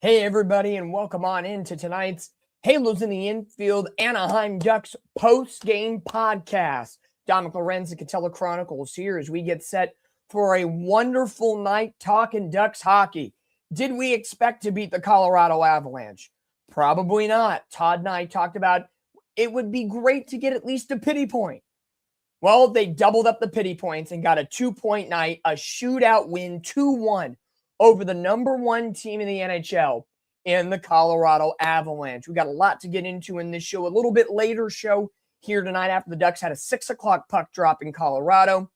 Hey, everybody, and welcome on into tonight's Halos in the Infield Anaheim Ducks post-game podcast. Dominic Lorenz, Catella Chronicles here as we get set for a wonderful night talking Ducks hockey. Did we expect to beat the Colorado Avalanche? Probably not. Todd and I talked about it would be great to get at least a pity point. Well, they doubled up the pity points and got a 2-point night, a shootout win, 2-1 over the number one team in the NHL in the Colorado Avalanche. We got a lot to get into in this show. A little bit later show here tonight after the Ducks had a 6 o'clock puck drop in Colorado.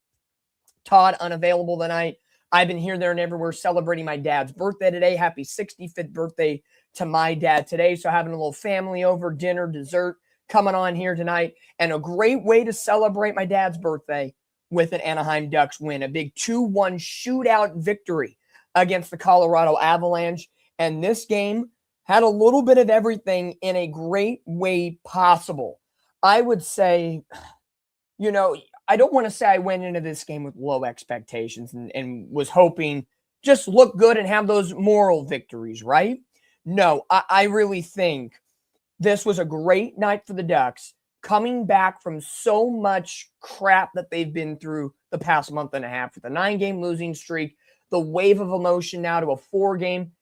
Todd unavailable tonight. I've been here, there, and everywhere celebrating my dad's birthday today. Happy 65th birthday to my dad today. So having a little family over, dinner, dessert coming on here tonight. And a great way to celebrate my dad's birthday with an Anaheim Ducks win. A big 2-1 shootout victory against the Colorado Avalanche. And this game had a little bit of everything in a great way possible. I would say, I don't want to say I went into this game with low expectations and was hoping just look good and have those moral victories, right? No, I really think this was a great night for the Ducks, coming back from so much crap that they've been through the past month and a half with a 9-game losing streak, the wave of emotion now to a 4-game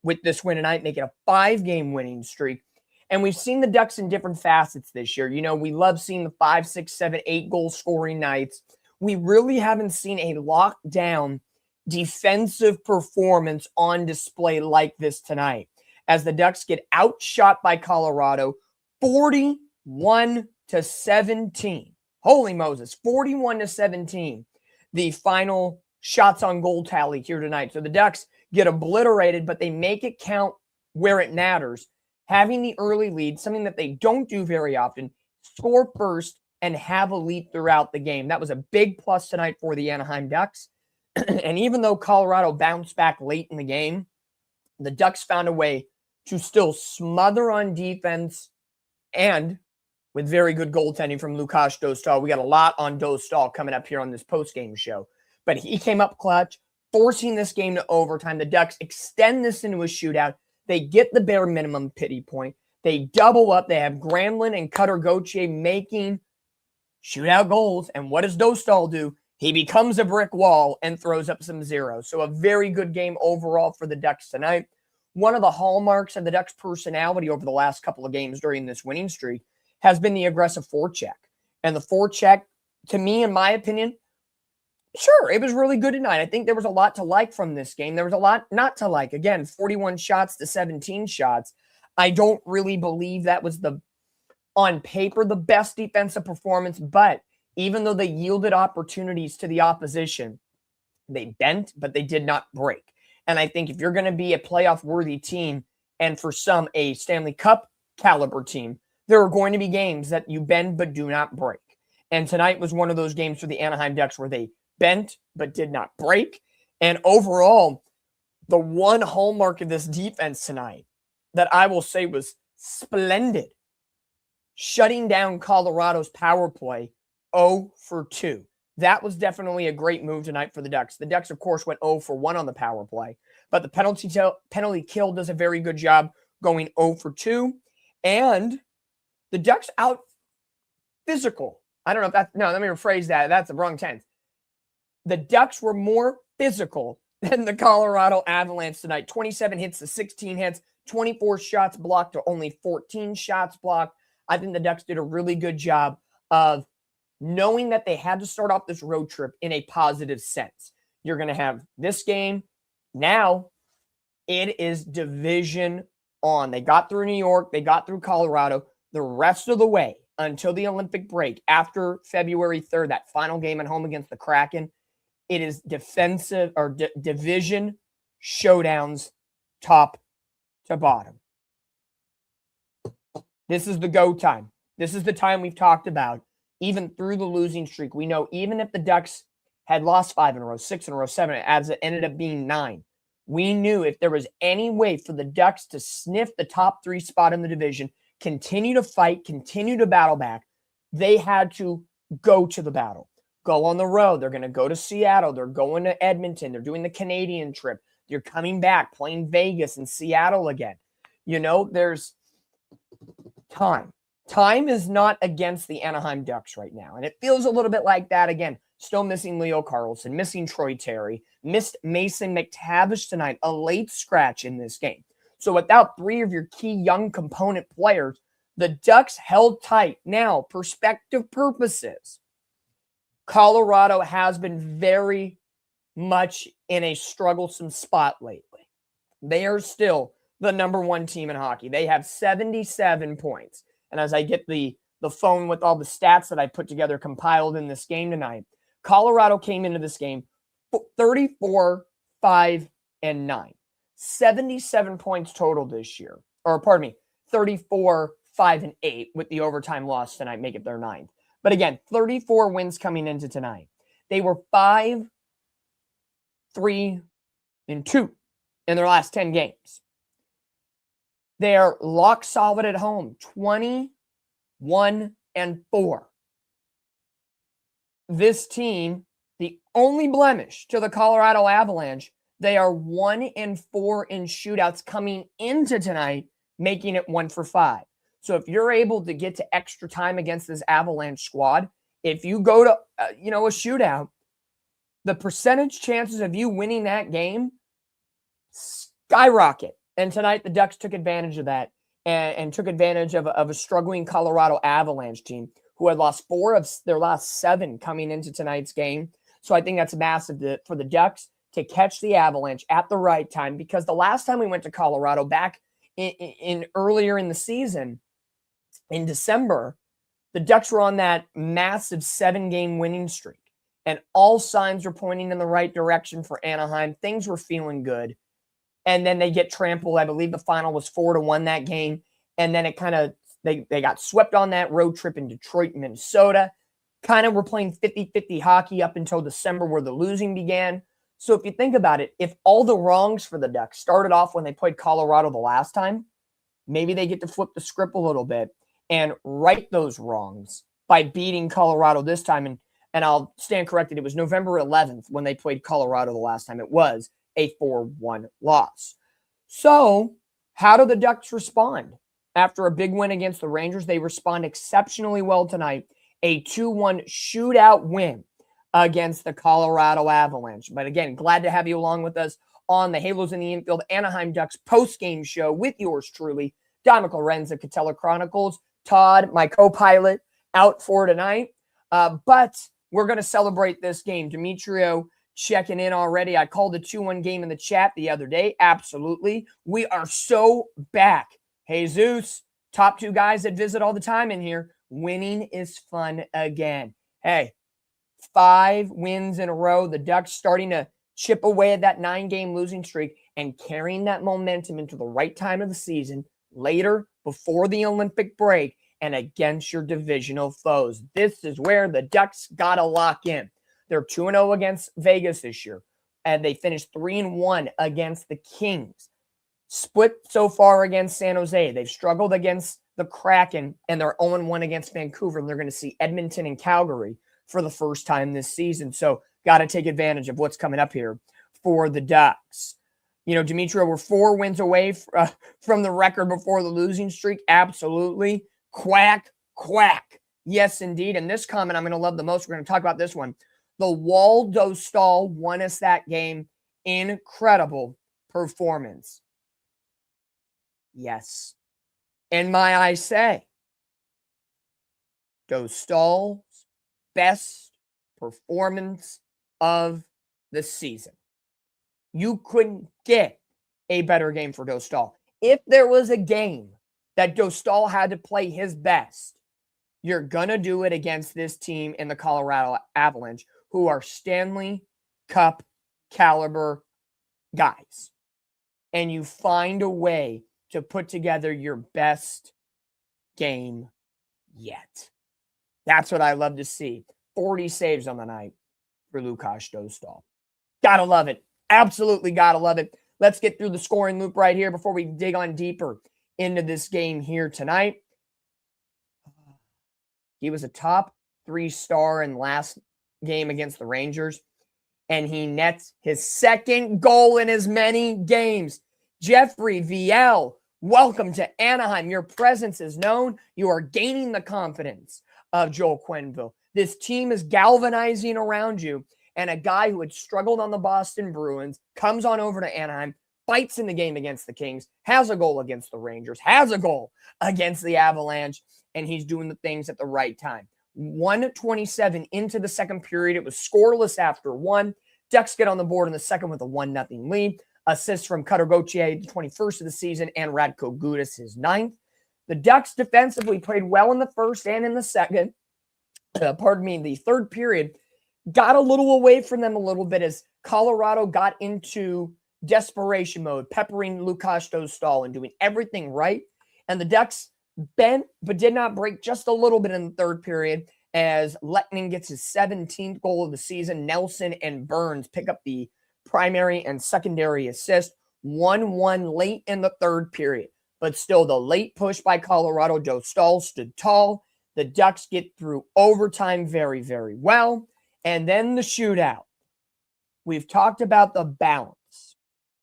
with this win tonight, make it a 5-game winning streak. And we've seen the Ducks in different facets this year. We love seeing the 5, 6, 7, 8 goal scoring nights. We really haven't seen a lockdown defensive performance on display like this tonight, as the Ducks get outshot by Colorado 41-17. Holy Moses, 41-17. The final shots on goal tally here tonight. So the Ducks get obliterated, but they make it count where it matters. Having the early lead, something that they don't do very often, score first and have a lead throughout the game. That was a big plus tonight for the Anaheim Ducks. And even though Colorado bounced back late in the game, the Ducks found a way to still smother on defense and with very good goaltending from Lukáš Dostal. We got a lot on Dostal coming up here on this postgame show. But he came up clutch, forcing this game to overtime. The Ducks extend this into a shootout. They get the bare minimum pity point. They double up. They have Granlund and Cutter Gauthier making shootout goals. And what does Dostal do? He becomes a brick wall and throws up some zeros. So a very good game overall for the Ducks tonight. One of the hallmarks of the Ducks' personality over the last couple of games during this winning streak has been the aggressive forecheck. And the forecheck, to me, in my opinion, sure, it was really good tonight. I think there was a lot to like from this game. There was a lot not to like. Again, 41 shots to 17 shots. I don't really believe that was on paper, the best defensive performance. But even though they yielded opportunities to the opposition, they bent, but they did not break. And I think if you're going to be a playoff-worthy team, and for some, a Stanley Cup caliber team, there are going to be games that you bend but do not break. And tonight was one of those games for the Anaheim Ducks where they bent but did not break. And overall, the one hallmark of this defense tonight that I will say was splendid, shutting down Colorado's power play 0 for 2. That was definitely a great move tonight for the Ducks. The Ducks, of course, went 0 for 1 on the power play, but the penalty kill does a very good job going 0 for 2. And the Ducks out physical. I don't know if that's, no, let me rephrase that. That's the wrong tense. The Ducks were more physical than the Colorado Avalanche tonight. 27 hits to 16 hits, 24 shots blocked to only 14 shots blocked. I think the Ducks did a really good job of knowing that they had to start off this road trip in a positive sense. You're going to have this game. Now it is division on. They got through New York. They got through Colorado. The rest of the way until the Olympic break after February 3rd, that final game at home against the Kraken, it is defensive or division showdowns top to bottom. This is the go time. This is the time we've talked about. Even through the losing streak, we know even if the Ducks had lost 5 in a row, 6 in a row, 7, as it ended up being 9, we knew if there was any way for the Ducks to sniff the top 3 spot in the division, continue to fight, continue to battle back, they had to go to the battle, go on the road. They're going to go to Seattle. They're going to Edmonton. They're doing the Canadian trip. You're coming back, playing Vegas and Seattle again. You know, there's time. Time is not against the Anaheim Ducks right now. And it feels a little bit like that again. Still missing Leo Carlson, missing Troy Terry, missed Mason McTavish tonight, a late scratch in this game. So without three of your key young component players, the Ducks held tight. Now, perspective purposes, Colorado has been very much in a strugglesome spot lately. They are still the number one team in hockey. They have 77 points. And as I get the phone with all the stats that I put together compiled in this game tonight, Colorado came into this game 34-5-9. 77 points total this year. Or pardon me, 34-5-8 with the overtime loss tonight, make it their ninth. But again, 34 wins coming into tonight. They were 5-3-2 in their last 10 games. They are lock solid at home, 21-4. This team, the only blemish to the Colorado Avalanche, they are 1-4 in shootouts coming into tonight, making it 1-for-5. So if you're able to get to extra time against this Avalanche squad, if you go to a shootout, the percentage chances of you winning that game skyrocket. And tonight the Ducks took advantage of that and took advantage of a struggling Colorado Avalanche team who had lost 4 of their last 7 coming into tonight's game. So I think that's massive for the Ducks to catch the Avalanche at the right time, because the last time we went to Colorado back in earlier in the season, in December, the Ducks were on that massive 7-game winning streak. And all signs were pointing in the right direction for Anaheim. Things were feeling good. And then they get trampled. I believe the final was 4-1 that game. And then it kind of, they got swept on that road trip in Detroit and Minnesota. Kind of were playing 50-50 hockey up until December where the losing began. So if you think about it, if all the wrongs for the Ducks started off when they played Colorado the last time, maybe they get to flip the script a little bit and right those wrongs by beating Colorado this time. And I'll stand corrected. It was November 11th when they played Colorado the last time. It was a 4-1 loss. So how do the Ducks respond? After a big win against the Rangers, they respond exceptionally well tonight. A 2-1 shootout win against the Colorado Avalanche. But again, glad to have you along with us on the Halos in the Infield Anaheim Ducks postgame show with yours truly, Don Lorenza, Catella Chronicles. Todd, my co-pilot, out for tonight. But we're going to celebrate this game. Demetrio checking in already. I called the 2-1 game in the chat the other day. Absolutely. We are so back. Jesus, top 2 guys that visit all the time in here. Winning is fun again. Hey, 5 wins in a row. The Ducks starting to chip away at that 9-game losing streak and carrying that momentum into the right time of the season, later, before the Olympic break, and against your divisional foes. This is where the Ducks got to lock in. They're 2-0 against Vegas this year, and they finished 3-1 against the Kings. Split so far against San Jose. They've struggled against the Kraken, and they're 0-1 against Vancouver, and they're going to see Edmonton and Calgary for the first time this season. So got to take advantage of what's coming up here for the Ducks. You know, Demetrio, we're 4 wins away from the record before the losing streak. Absolutely. Quack, quack. Yes, indeed. And this comment I'm going to love the most. We're going to talk about this one. The Waldo Stahl won us that game. Incredible performance. Yes. And my I say, Dostal's best performance of the season. You couldn't get a better game for Dostal. If there was a game that Dostal had to play his best, you're going to do it against this team in the Colorado Avalanche, who are Stanley Cup caliber guys. And you find a way to put together your best game yet. That's what I love to see. 40 saves on the night for Lukáš Dostal. Gotta love it. Absolutely gotta love it. Let's get through the scoring loop right here before we dig on deeper into this game here tonight. He was a top 3 star in last game against the Rangers. and he nets his second goal in as many games. Jeffrey VL, welcome to Anaheim. Your presence is known. You are gaining the confidence of Joel Quenneville. This team is galvanizing around you, and a guy who had struggled on the Boston Bruins comes on over to Anaheim, fights in the game against the Kings, has a goal against the Rangers, has a goal against the Avalanche, and he's doing the things at the right time. 1:27 into the second period. It was scoreless after one. Ducks get on the board in the second with a 1-0 lead. Assists from Cutter Gauthier, the 21st of the season, and Radko Gudas, his 9th. The Ducks defensively played well in the first and in the second. The third period got a little away from them a little bit as Colorado got into desperation mode, peppering Lukas Dostal and doing everything right. And the Ducks bent but did not break just a little bit in the third period as Lettman gets his 17th goal of the season. Nelson and Burns pick up the primary and secondary assist. 1-1 late in the third period. But still, the late push by Colorado, Dostal stood tall. The Ducks get through overtime very, very well. And then the shootout. We've talked about the balance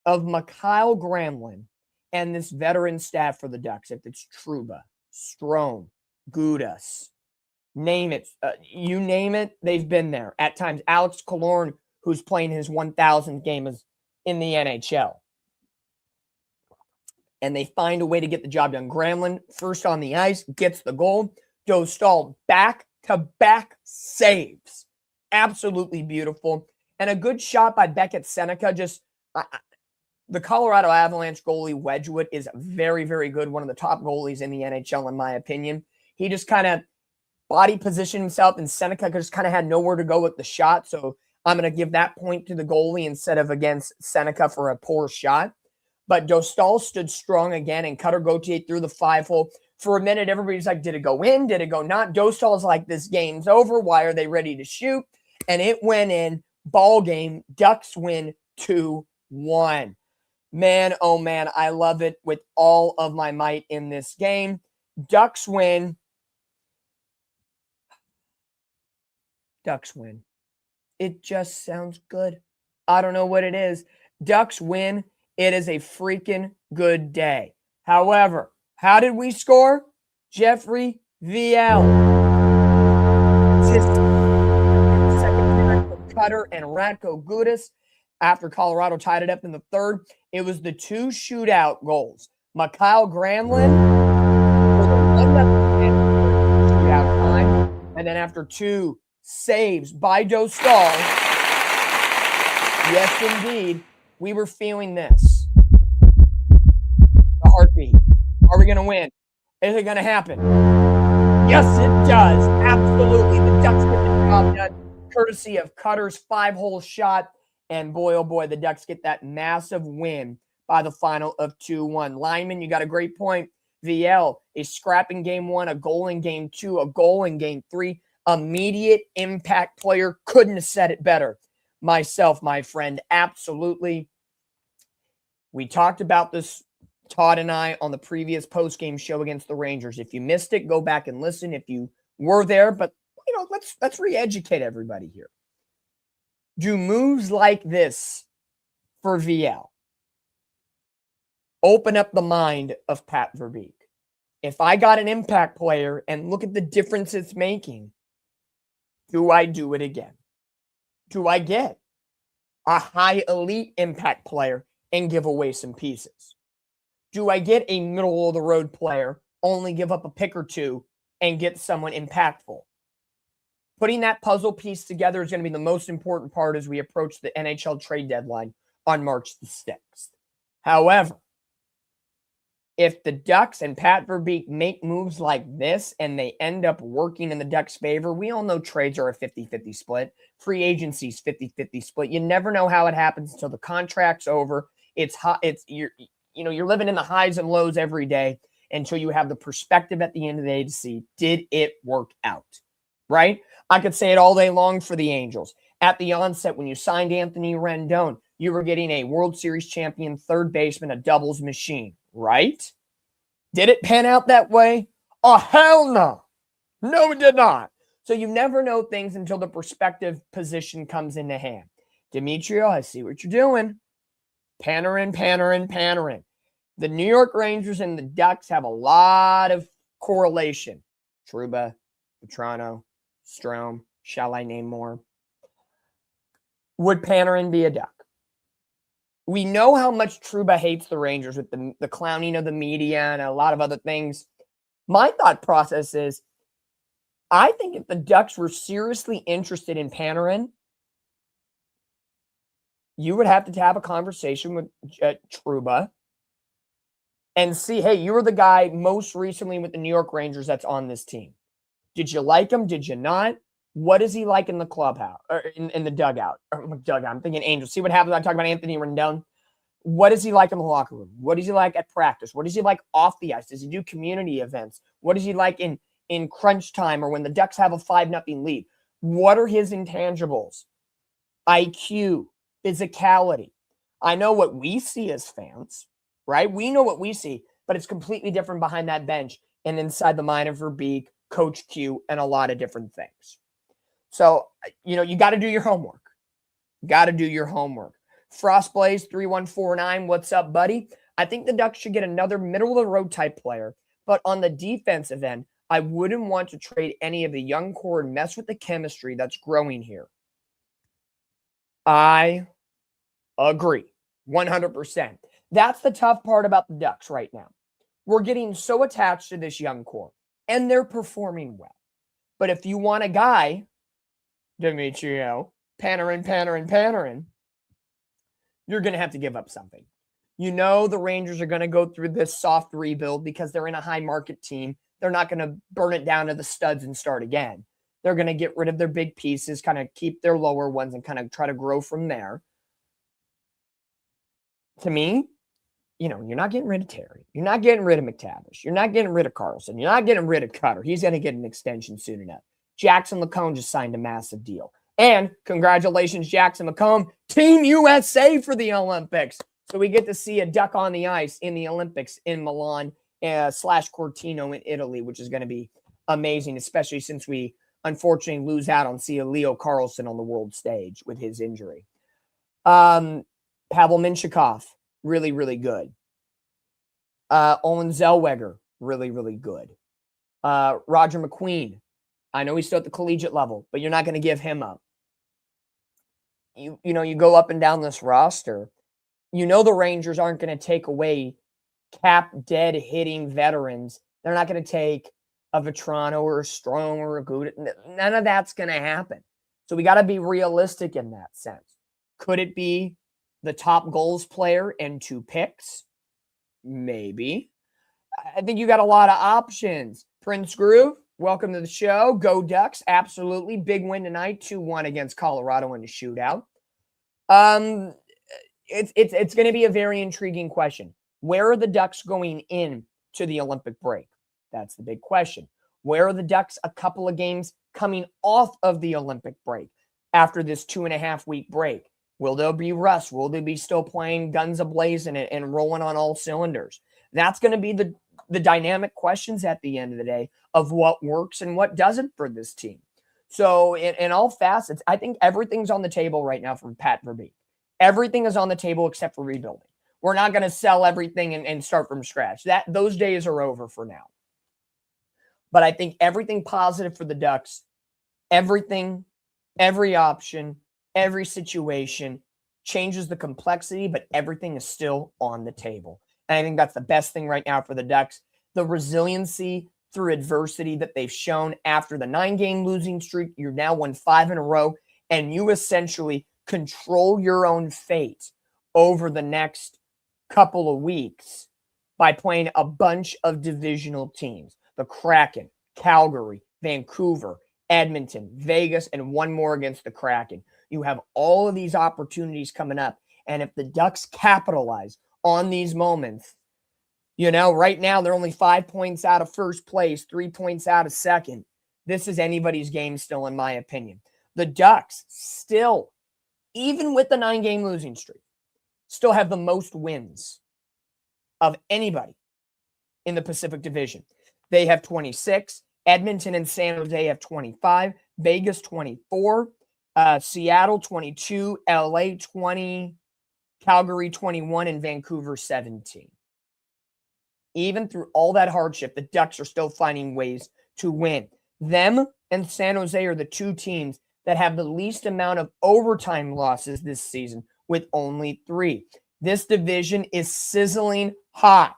of Mikhail Gramlin and this veteran staff for the Ducks. If it's Trouba, Strome, Gudas, name it. You name it, they've been there. At times, Alex Killorn, who's playing his 1,000th game in the NHL. And they find a way to get the job done. Gramlin, first on the ice, gets the goal. Dostal, back-to-back saves. Absolutely beautiful. And a good shot by Beckett Seneca. The Colorado Avalanche goalie, Wedgwood, is very, very good. One of the top goalies in the NHL, in my opinion. He just kind of body positioned himself, and Seneca just kind of had nowhere to go with the shot. So I'm going to give that point to the goalie instead of against Seneca for a poor shot. But Dostal stood strong again, and Cutter Gauthier threw the 5-hole. For a minute, everybody's like, did it go in? Did it go not? Dostal's like, this game's over. Why are they ready to shoot? And it went in. Ball game. Ducks win 2-1. Man, oh man, I love it with all of my might in this game. Ducks win. Ducks win. It just sounds good. I don't know what it is. Ducks win. It is a freaking good day. However, how did we score? Jeffrey VL. Second from Cutter and Radko Gudas. After Colorado tied it up in the third, it was the two shootout goals. Mikhail Gramlin for the 1-0 shootout time. And then after two saves by Dostal, yes, indeed, we were feeling this. The heartbeat. Are we going to win? Is it going to happen? Yes, it does. Absolutely. The Ducks get the job done, courtesy of Cutter's 5-hole shot. And boy, oh boy, the Ducks get that massive win by the final of 2-1. Lyman, you got a great point. VL is scrapping game one, a goal in game two, a goal in game three. Immediate impact player. Couldn't have said it better. Myself, my friend, absolutely. We talked about this, Todd and I, on the previous post-game show against the Rangers. If you missed it, go back and listen if you were there. But, let's re-educate everybody here. Do moves like this for VL open up the mind of Pat Verbeek? If I got an impact player and look at the difference it's making, do I do it again? Do I get a high elite impact player and give away some pieces? Do I get a middle of the road player, only give up a pick or two and get someone impactful? Putting that puzzle piece together is going to be the most important part as we approach the NHL trade deadline on March the 6th. However, if the Ducks and Pat Verbeek make moves like this and they end up working in the Ducks' favor, we all know trades are a 50-50 split. Free agency's 50-50 split. You never know how it happens until the contract's over. You're living in the highs and lows every day until you have the perspective at the end of the day to see, did it work out? Right? I could say it all day long for the Angels. At the onset, when you signed Anthony Rendon, you were getting a World Series champion third baseman, a doubles machine, right? Did it pan out that way? Oh, hell no. No, it did not. So you never know things until the perspective position comes into hand. Demetrio, I see what you're doing. Panarin. The New York Rangers and the Ducks have a lot of correlation. Trouba, Vetrano, Strome, shall I name more? Would Panarin be a Duck? We know how much Trouba hates the Rangers with the clowning of the media and a lot of other things. My thought process is, I think if the Ducks were seriously interested in Panarin, you would have to have a conversation with Trouba and see, hey, you were the guy most recently with the New York Rangers that's on this team. Did you like him? Did you not? What is he like in the clubhouse or in the dugout? I'm thinking Angels. See what happens? I talk about Anthony Rendon. What is he like in the locker room? What is he like at practice? What is he like off the ice? Does he do community events? What is he like in crunch time or when the Ducks have a 5-0 lead? What are his intangibles? IQ, physicality. I know what we see as fans, right? We know what we see, but it's completely different behind that bench and inside the mind of Verbeek, Coach Q, and a lot of different things. So, you got to do your homework. Frostblaze 3149, what's up, buddy? I think the Ducks should get another middle-of-the-road type player, but on the defensive end, I wouldn't want to trade any of the young core and mess with the chemistry that's growing here. I agree, 100%. That's the tough part about the Ducks right now. We're getting so attached to this young core, and they're performing well. But if you want a guy, Demetrio, Panarin, you're going to have to give up something. The Rangers are going to go through this soft rebuild because they're in a high market team. They're not going to burn it down to the studs and start again. They're going to get rid of their big pieces, kind of keep their lower ones and kind of try to grow from there. To me, you're not getting rid of Terry. You're not getting rid of McTavish. You're not getting rid of Carlson. You're not getting rid of Cutter. He's going to get an extension soon enough. Jackson LaCombe just signed a massive deal. And congratulations, Jackson LaCombe, Team USA for the Olympics. So we get to see a Duck on the ice in the Olympics in Milan / Cortino in Italy, which is going to be amazing, especially since we unfortunately lose out on seeing Leo Carlsson on the world stage with his injury. Pavel Minchikov, really, really good. Owen Zellweger, really, really good. Roger McQueen, I know he's still at the collegiate level, but you're not going to give him up. You go up and down this roster. The Rangers aren't going to take away cap dead hitting veterans. They're not going to take a Vetrano or a Strome or a Gouda. None of that's going to happen. So we got to be realistic in that sense. Could it be the top goals player and 2 picks? Maybe. I think you got a lot of options. Prince Groove, welcome to the show. Go Ducks. Absolutely. Big win tonight. 2-1 against Colorado in the shootout. It's going to be a very intriguing question. Where are the Ducks going in to the Olympic break? That's the big question. Where are the Ducks a couple of games coming off of the Olympic break after this 2.5-week break? Will there be rust? Will they be still playing guns a-blazing and rolling on all cylinders? That's going to be the dynamic questions at the end of the day of what works and what doesn't for this team. So in all facets, I think everything's on the table right now from Pat Verbeek. Everything is on the table except for rebuilding. We're not going to sell everything and start from scratch. Those days are over for now. But I think everything positive for the Ducks, everything, every option, every situation changes the complexity, but everything is still on the table. And I think that's the best thing right now for the Ducks. The resiliency through adversity that they've shown after the 9-game losing streak. You're now won 5 in a row, and you essentially control your own fate over the next couple of weeks by playing a bunch of divisional teams. The Kraken, Calgary, Vancouver, Edmonton, Vegas, and one more against the Kraken. You have all of these opportunities coming up. And if the Ducks capitalize on these moments, right now they're only 5 points out of first place, 3 points out of second. This is anybody's game still, in my opinion. The Ducks still, even with the 9-game losing streak, still have the most wins of anybody in the Pacific Division. They have 26. Edmonton and San Jose have 25. Vegas, 24. Seattle 22, LA 20, Calgary 21, and Vancouver 17. Even through all that hardship, the Ducks are still finding ways to win. Them and San Jose are the two teams that have the least amount of overtime losses this season, with only 3. This division is sizzling hot.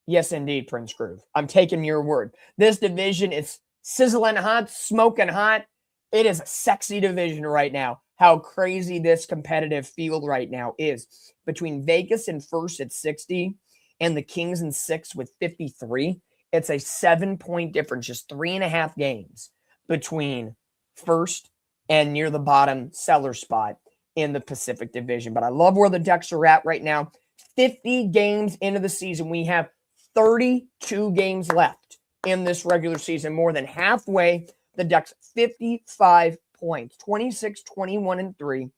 Yes, indeed, Prince Groove. I'm taking your word. This division is sizzling hot, smoking hot. It is a sexy division right now. How crazy this competitive field right now is. Between Vegas in first at 60 and the Kings in 6th with 53, it's a 7-point difference, just 3.5 games between first and near the bottom cellar spot in the Pacific Division. But I love where the Ducks are at right now. 50 games into the season. We have 32 games left in this regular season, more than halfway. The Ducks 55 points, 26, 21, and 3.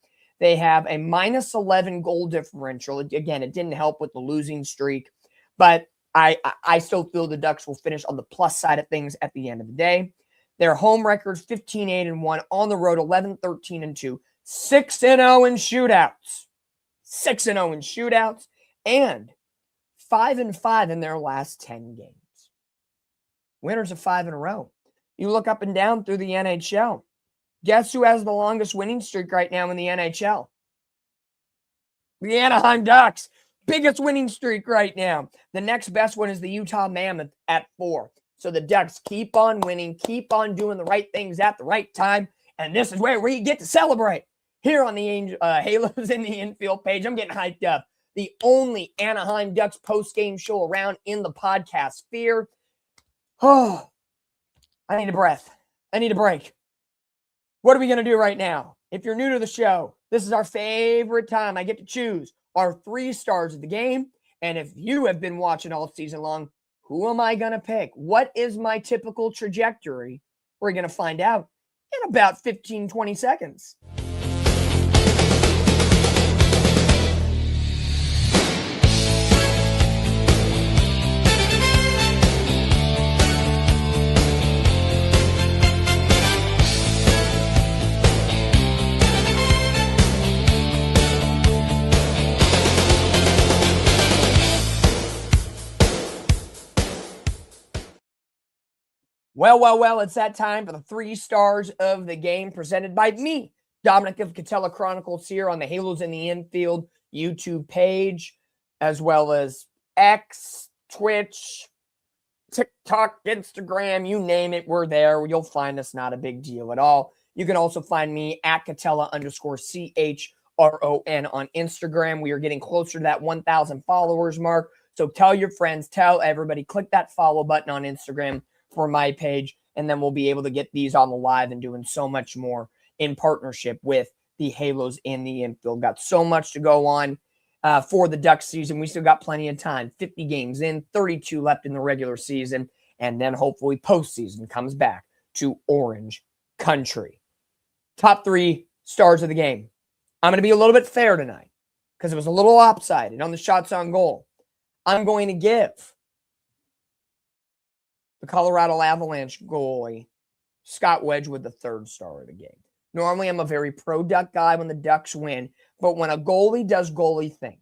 They have a minus 11 goal differential. Again, it didn't help with the losing streak, but I still feel the Ducks will finish on the plus side of things at the end of the day. Their home record 15-8-1, on the road 11-13-2, 6-0 in shootouts. 6-0 in shootouts, and 5-5 in their last 10 games. Winners of 5 in a row. You look up and down through the NHL. Guess who has the longest winning streak right now in the NHL? The Anaheim Ducks. Biggest winning streak right now. The next best one is the Utah Mammoth at 4. So the Ducks keep on winning, keep on doing the right things at the right time, and this is where we get to celebrate. Here on the Halos in the Infield page, I'm getting hyped up. The only Anaheim Ducks postgame show around in the podcast sphere. Oh, I need a breath. I need a break. What are we going to do right now? If you're new to the show, this is our favorite time. I get to choose our 3 stars of the game. And if you have been watching all season long, who am I going to pick? What is my typical trajectory? We're going to find out in about 15, 20 seconds. Well, it's that time for the 3 stars of the game presented by me, Dominic of Catella Chronicles, here on the Halos in the Infield YouTube page, as well as X, Twitch, TikTok, Instagram, you name it, we're there. You'll find us, not a big deal at all. You can also find me at Catella_CHRON on Instagram. We are getting closer to that 1,000 followers mark. So tell your friends, tell everybody, click that follow button on Instagram for my page, and then we'll be able to get these on the live and doing so much more in partnership with the Halos in the Infield. Got so much to go on for the Ducks season. We still got plenty of time. 50 games in, 32 left in the regular season, and then hopefully postseason comes back to Orange Country. Top 3 stars of the game. I'm going to be a little bit fair tonight because it was a little lopsided on the shots on goal. I'm going to give the Colorado Avalanche goalie, Scott Wedgwood, the 3rd star of the game. Normally, I'm a very pro-Duck guy when the Ducks win, but when a goalie does goalie things,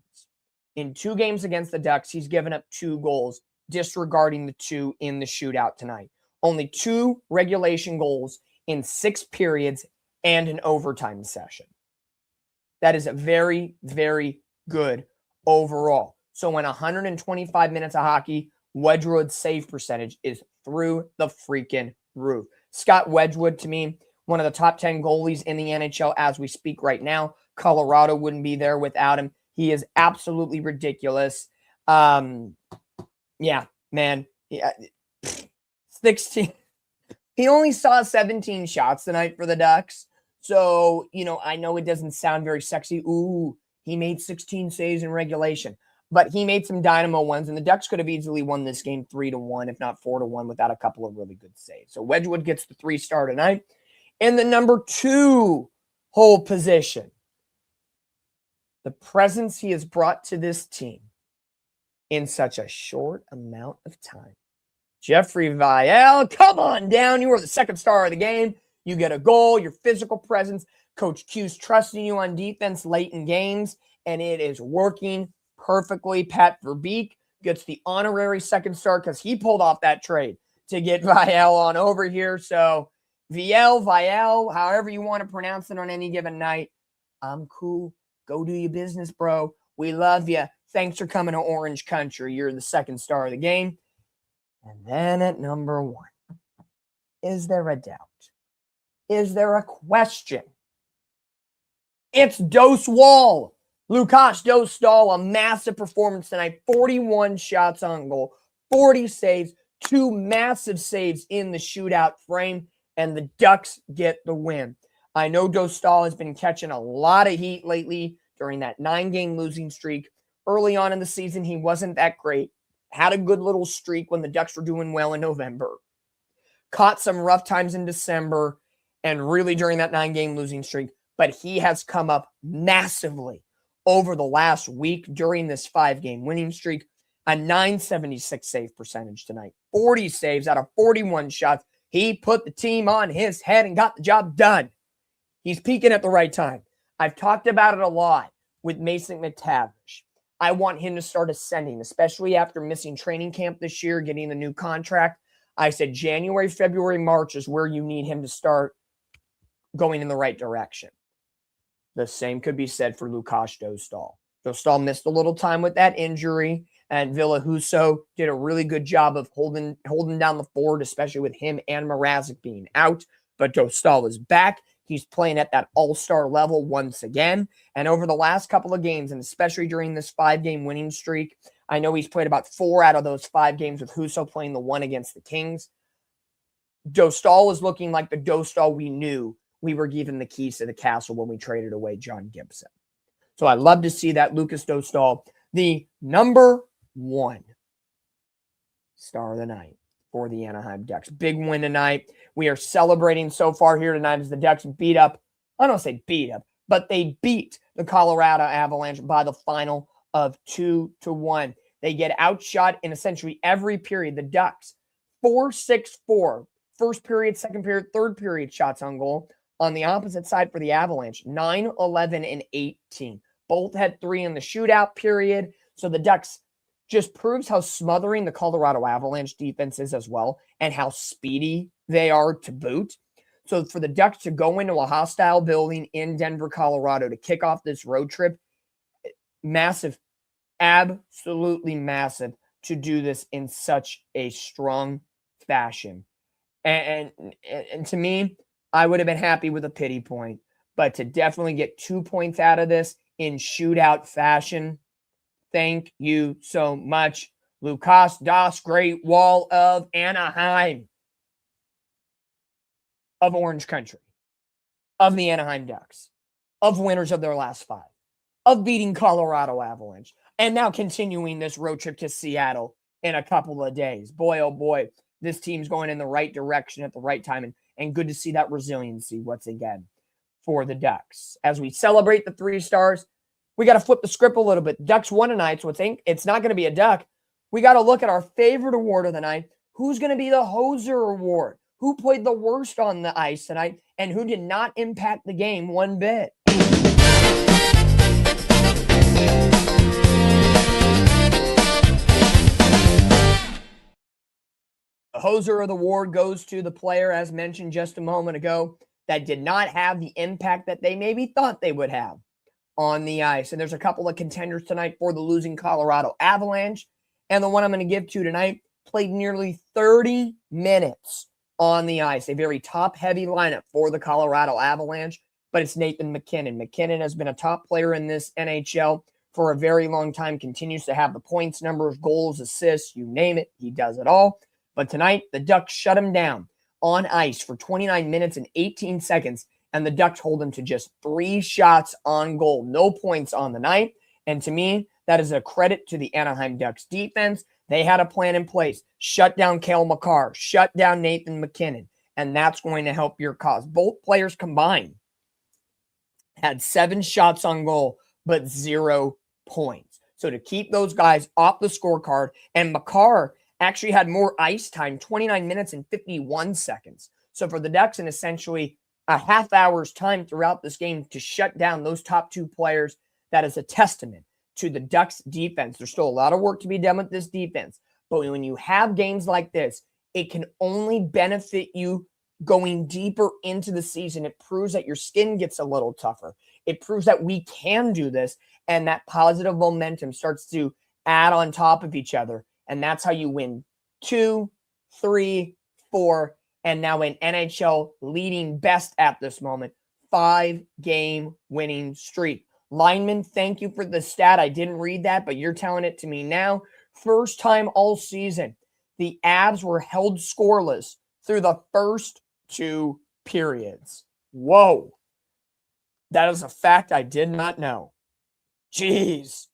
in 2 games against the Ducks, he's given up 2 goals, disregarding the 2 in the shootout tonight. Only 2 regulation goals in 6 periods and an overtime session. That is a very, very good overall. So in 125 minutes of hockey, Wedgwood's save percentage is through the freaking roof. Scott Wedgwood, to me, one of the top 10 goalies in the NHL as we speak right now. Colorado wouldn't be there without him. He is absolutely ridiculous. Yeah, man. Yeah. 16. He only saw 17 shots tonight for the Ducks. So, I know it doesn't sound very sexy. Ooh, he made 16 saves in regulation. But he made some dynamo ones, and the Ducks could have easily won this game 3-1, if not 4-1, without a couple of really good saves. So Wedgwood gets the 3 star tonight. In the number 2 hole position, the presence he has brought to this team in such a short amount of time. Jeffrey Vial, come on down. You are the 2nd star of the game. You get a goal, your physical presence. Coach Q's trusting you on defense late in games, and it is working perfectly. Pat Verbeek gets the honorary second star because he pulled off that trade to get Vial on over here. So Vial, however you want to pronounce it on any given night, I'm cool. Go do your business, bro. We love you. Thanks for coming to Orange Country. You're the second star of the game. And then at number 1, is there a doubt? Is there a question? It's Dose Wall. Lukáš Dostal, a massive performance tonight. 41 shots on goal, 40 saves, 2 massive saves in the shootout frame, and the Ducks get the win. I know Dostal has been catching a lot of heat lately during that 9-game losing streak. Early on in the season, he wasn't that great. Had a good little streak when the Ducks were doing well in November. Caught some rough times in December and really during that 9-game losing streak. But he has come up massively over the last week during this 5-game winning streak. A .976 save percentage tonight. 40 saves out of 41 shots. He put the team on his head and got the job done. He's peaking at the right time. I've talked about it a lot with Mason McTavish. I want him to start ascending, especially after missing training camp this year, getting the new contract. I said January, February, March is where you need him to start going in the right direction. The same could be said for Lukáš Dostal. Dostal missed a little time with that injury, and Villahuso did a really good job of holding down the fort, especially with him and Mrazek being out. But Dostal is back. He's playing at that all-star level once again. And over the last couple of games, and especially during this 5-game winning streak, I know he's played about 4 out of those 5 games with Huso playing the 1 against the Kings. Dostal is looking like the Dostal we knew we were given the keys to the castle when we traded away John Gibson. So I love to see that Lukáš Dostal, the number 1 star of the night for the Anaheim Ducks. Big win tonight. We are celebrating so far here tonight as the Ducks beat up, I don't say beat up, but they beat the Colorado Avalanche by the final of 2-1. They get outshot in essentially every period. The Ducks, 4-6-4. First period, second period, third period shots on goal. On the opposite side for the Avalanche, 9, 11, and 18. Both had 3 in the shootout period. So the Ducks just proves how smothering the Colorado Avalanche defense is as well, and how speedy they are to boot. So for the Ducks to go into a hostile building in Denver, Colorado to kick off this road trip, massive, absolutely massive to do this in such a strong fashion. And to me, I would have been happy with a pity point, but to definitely get 2 points out of this in shootout fashion, thank you so much, Lukáš Das, Great Wall of Anaheim, of Orange Country, of the Anaheim Ducks, of winners of their last 5, of beating Colorado Avalanche, and now continuing this road trip to Seattle in a couple of days. Boy, oh boy, this team's going in the right direction at the right time, and good to see that resiliency once again for the Ducks. As we celebrate the 3 stars, we got to flip the script a little bit. Ducks won tonight, so it's not going to be a Duck. We got to look at our favorite award of the night. Who's going to be the Hoser Award? Who played the worst on the ice tonight, and who did not impact the game one bit? The Hoser of the Award goes to the player, as mentioned just a moment ago, that did not have the impact that they maybe thought they would have on the ice. And there's a couple of contenders tonight for the losing Colorado Avalanche. And the one I'm going to give to tonight played nearly 30 minutes on the ice. A very top-heavy lineup for the Colorado Avalanche, but it's Nathan MacKinnon. MacKinnon has been a top player in this NHL for a very long time, continues to have the points numbers, goals, assists, you name it. He does it all. But tonight, the Ducks shut him down on ice for 29 minutes and 18 seconds, and the Ducks hold him to just 3 shots on goal. No points on the night. And to me, that is a credit to the Anaheim Ducks defense. They had a plan in place. Shut down Cale Makar. Shut down Nathan MacKinnon. And that's going to help your cause. Both players combined had 7 shots on goal, but 0 points. So to keep those guys off the scorecard, and Makar actually had more ice time, 29 minutes and 51 seconds. So for the Ducks, in essentially a half hour's time throughout this game to shut down those top two players, that is a testament to the Ducks defense. There's still a lot of work to be done with this defense, but when you have games like this, it can only benefit you going deeper into the season. It proves that your skin gets a little tougher. It proves that we can do this, and that positive momentum starts to add on top of each other. And that's how you win 2, 3, 4, and now an NHL leading best at this moment, 5-game winning streak. Lineman, thank you for the stat. I didn't read that, but you're telling it to me now. First time all season, the Avs were held scoreless through the first 2 periods. Whoa. That is a fact I did not know. Jeez.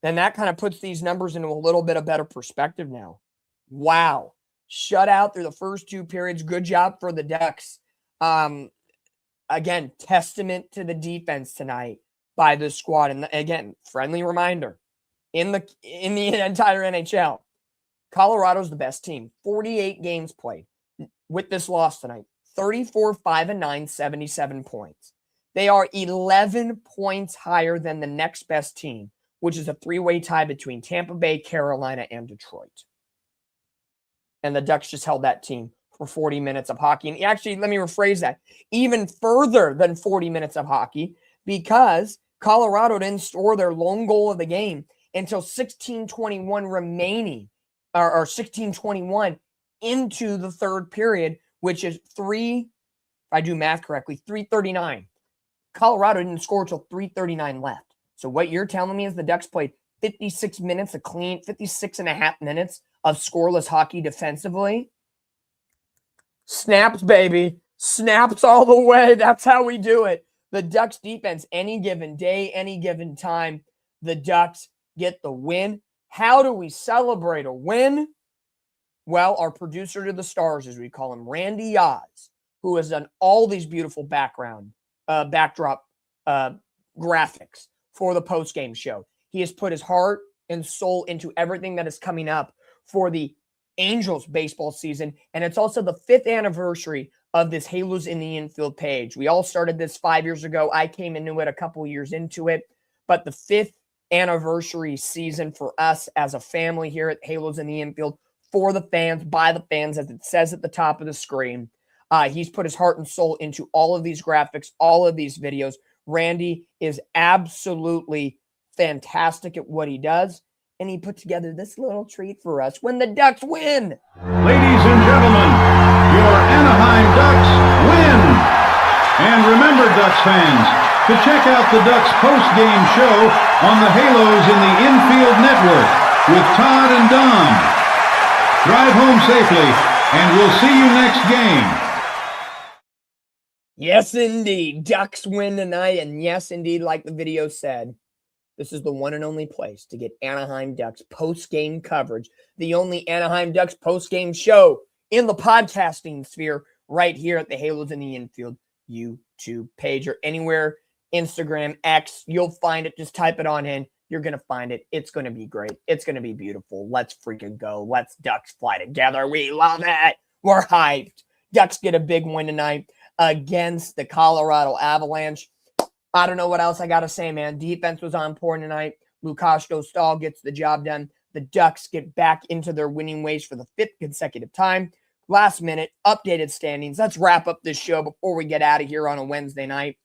Then that kind of puts these numbers into a little bit of better perspective now. Wow. Shutout through the first 2 periods. Good job for the Ducks. Again, testament to the defense tonight by this squad. And again, friendly reminder, in the entire NHL, Colorado's the best team. 48 games played with this loss tonight. 34-5-9, 77 points. They are 11 points higher than the next best team, which is a 3-way tie between Tampa Bay, Carolina, and Detroit. And the Ducks just held that team for 40 minutes of hockey. And actually, let me rephrase that. Even further than 40 minutes of hockey, because Colorado didn't score their lone goal of the game until 16:21 remaining, or 16:21 into the third period, which is if I do math correctly, 3:39. Colorado didn't score until 3:39 left. So what you're telling me is the Ducks played 56 minutes of 56 and a half minutes of scoreless hockey defensively. Snaps, baby. Snaps all the way. That's how we do it. The Ducks defense, any given day, any given time, the Ducks get the win. How do we celebrate a win? Well, our producer to the stars, as we call him, Randy Oz, who has done all these beautiful backdrop graphics for the postgame show. He has put his heart and soul into everything that is coming up for the Angels baseball season. And it's also the 5th anniversary of this Halos in the Infield page. We all started this 5 years ago. I came into it a couple years into it. But the 5th anniversary season for us as a family here at Halos in the Infield, for the fans, by the fans, as it says at the top of the screen. He's put his heart and soul into all of these graphics, all of these videos. Randy is absolutely fantastic at what he does, and he put together this little treat for us when the Ducks win. Ladies and gentlemen, your Anaheim Ducks win! And remember, Ducks fans, to check out the Ducks Postgame Show on the Halos in the Infield Network with Todd and Don. Drive home safely, and we'll see you next game. Yes, indeed. Ducks win tonight. And yes, indeed, like the video said, this is the one and only place to get Anaheim Ducks post-game coverage. The only Anaheim Ducks post-game show in the podcasting sphere right here at the Halos in the Infield YouTube page, or anywhere, Instagram, X. You'll find it. Just type it on in. You're going to find it. It's going to be great. It's going to be beautiful. Let's freaking go. Let's Ducks fly together. We love it. We're hyped. Ducks get a big win tonight against the Colorado Avalanche. I don't know what else I got to say, man. Defense was on point tonight. Lukasz Dostal gets the job done. The Ducks get back into their winning ways for the 5th consecutive time. Last minute, updated standings. Let's wrap up this show before we get out of here on a Wednesday night.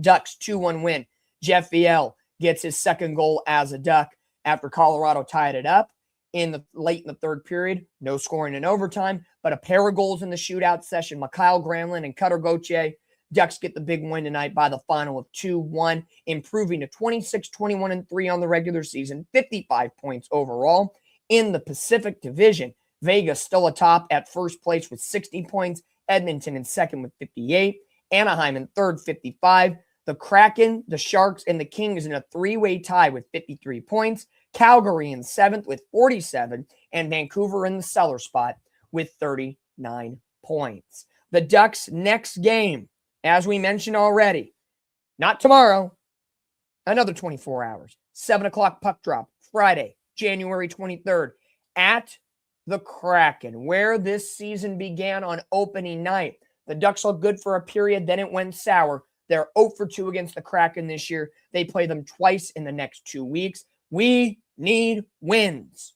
Ducks 2-1 win. Jeff Viel gets his 2nd goal as a Duck after Colorado tied it up late in the 3rd period. No scoring in overtime, but a pair of goals in the shootout session. Mikhail Granlund and Cutter Gauthier. Ducks get the big win tonight by the final of 2-1, improving to 26-21-3 on the regular season, 55 points overall. In the Pacific Division, Vegas still atop at first place with 60 points, Edmonton in second with 58, Anaheim in third, 55. The Kraken, the Sharks, and the Kings in a 3-way tie with 53 points. Calgary in 7th with 47, and Vancouver in the cellar spot with 39 points. The Ducks' next game, as we mentioned already, not tomorrow, another 24 hours, 7 o'clock puck drop, Friday, January 23rd, at the Kraken, where this season began on opening night. The Ducks looked good for a period, then it went sour. They're 0 for 2 against the Kraken this year. They play them twice in the next 2 weeks. We need wins.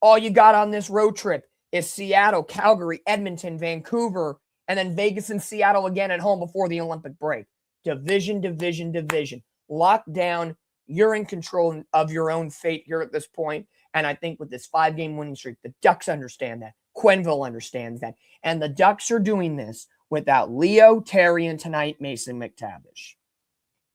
All you got on this road trip is Seattle, Calgary, Edmonton, Vancouver, and then Vegas and Seattle again at home before the Olympic break. Division, division, division. Lock down. You're in control of your own fate here at this point. And I think with this 5-game winning streak, the Ducks understand that. Quenneville understands that. And the Ducks are doing this without Leo, Terry, and tonight, Mason McTavish.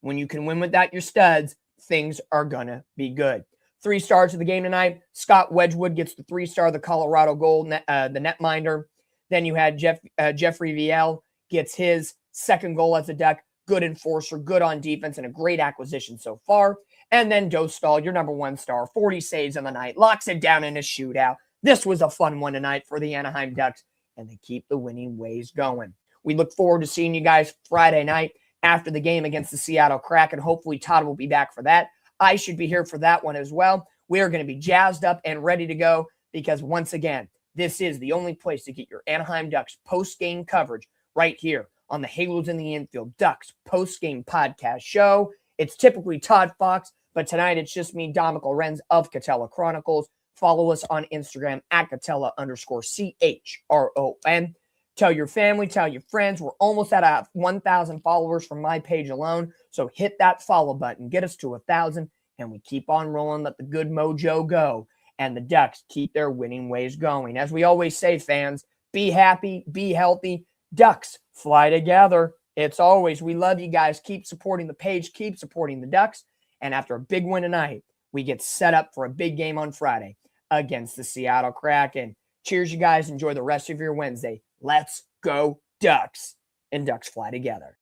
When you can win without your studs, things are going to be good. 3 stars of the game tonight. Scott Wedgwood gets the 3-star, the Colorado goal, the netminder. Then you had Jeffrey Viel gets his second goal as a Duck. Good enforcer, good on defense, and a great acquisition so far. And then Dostal, your number 1 star, 40 saves on the night, locks it down in a shootout. This was a fun one tonight for the Anaheim Ducks, and they keep the winning ways going. We look forward to seeing you guys Friday night after the game against the Seattle Kraken. Hopefully Todd will be back for that. I should be here for that one as well. We are going to be jazzed up and ready to go because, once again, this is the only place to get your Anaheim Ducks post-game coverage right here on the Halos in the Infield Ducks post-game podcast show. It's typically Todd Fox, but tonight it's just me, Dominic Lorenz of Catella Chronicles. Follow us on Instagram at Catella_CHRON. Tell your family, tell your friends. We're almost at 1,000 followers from my page alone. So hit that follow button. Get us to 1,000, and we keep on rolling. Let the good mojo go. And the Ducks keep their winning ways going. As we always say, fans, be happy, be healthy. Ducks fly together. It's always, we love you guys. Keep supporting the page. Keep supporting the Ducks. And after a big win tonight, we get set up for a big game on Friday against the Seattle Kraken. Cheers, you guys. Enjoy the rest of your Wednesday. Let's go Ducks. And Ducks fly together.